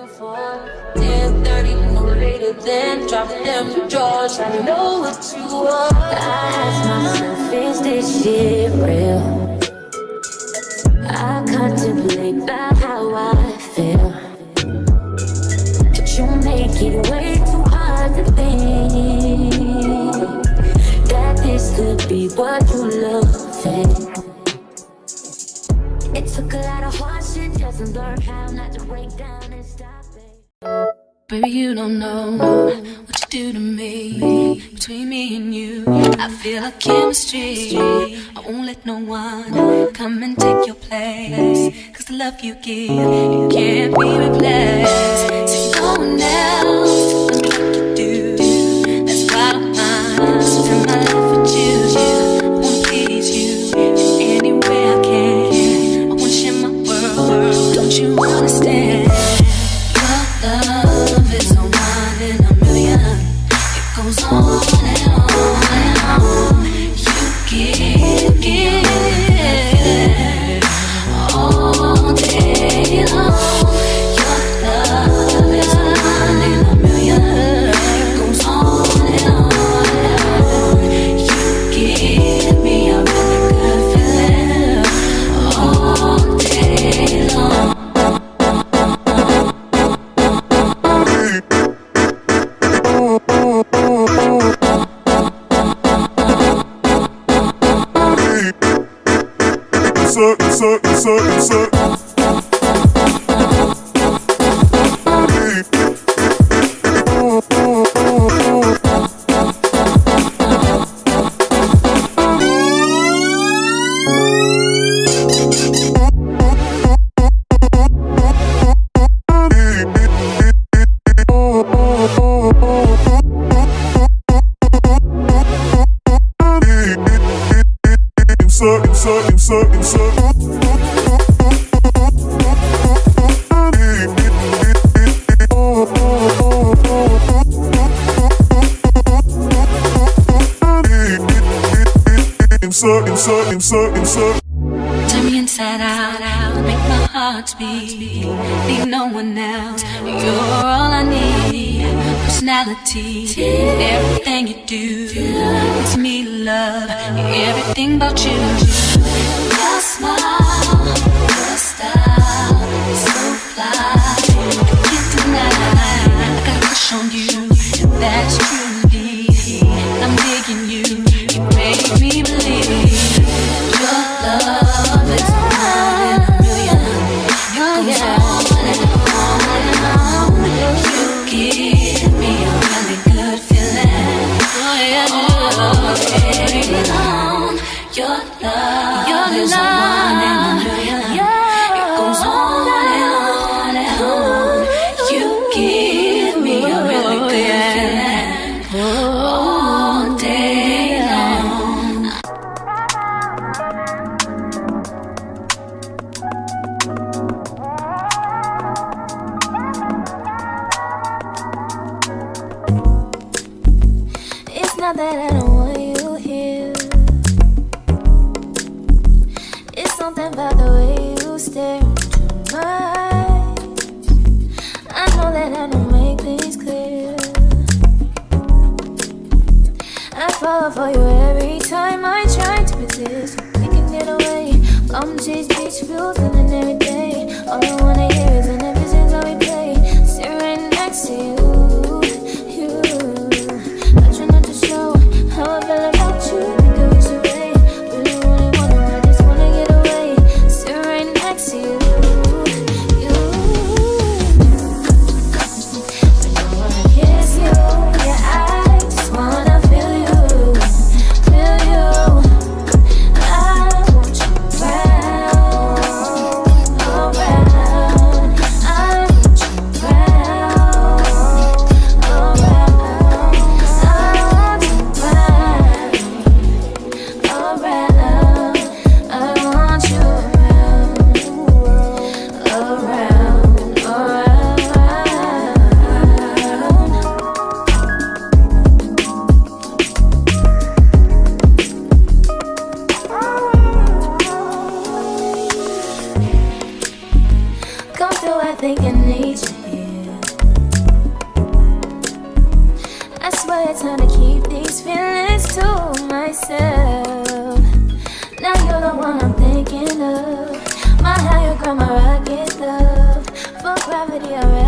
before. 10:30, no later than drop them drawers. I know what you want. I ask myself, is this shit real? I contemplate about how I feel, but you make it way too hard to think that this could be what you love. It took a lot of hard shit just to learn how not to break down and stop it. Baby, you don't know what you do to me. Between me and you, I feel a chemistry. I won't let no one come and take your place, 'cause the love you give, it can't be replaced. So no one else will do like you do. That's why I don't mind spend my life with you. I wanna please you in any way I can. I wanna share my world, don't you understand? Your love is a one in a million. It goes on and on and on. You give all day long. Your love is a one in a million. It goes on and on and on. You give me a really good feeling all day long. Turn me inside out, make my heart speak. Need no one else, you're all I need. Personality, everything you do, it's me love, everything about you. Your smile, your style, so fly, I can't deny. I got a crush on you, that's true. I'm digging you, you make me believe. Your love is one in a million. It goes on and on and on. You give me a really good feeling all day long. Your love is one in a million. It goes on and on and on. You give me a really good feeling all day long. It's not that I don't want you here. It's something about the way you stare into my eyes. I know that I don't make things clear. I fall for you every time I try to resist. We can get away, come chase beach views and every day. All I wanna hear is an episode how we play. Sit right next to you. I try not to show how I feel about you. Think I wish away. Really wanna, I just wanna get away. Sit right next to you. I don't wanna kiss you. Yeah, I just wanna feel you. I want you around. it's hard to keep these feelings to myself. Now you're the one I'm thinking of. My higher ground, my rocket love. For gravity, alright.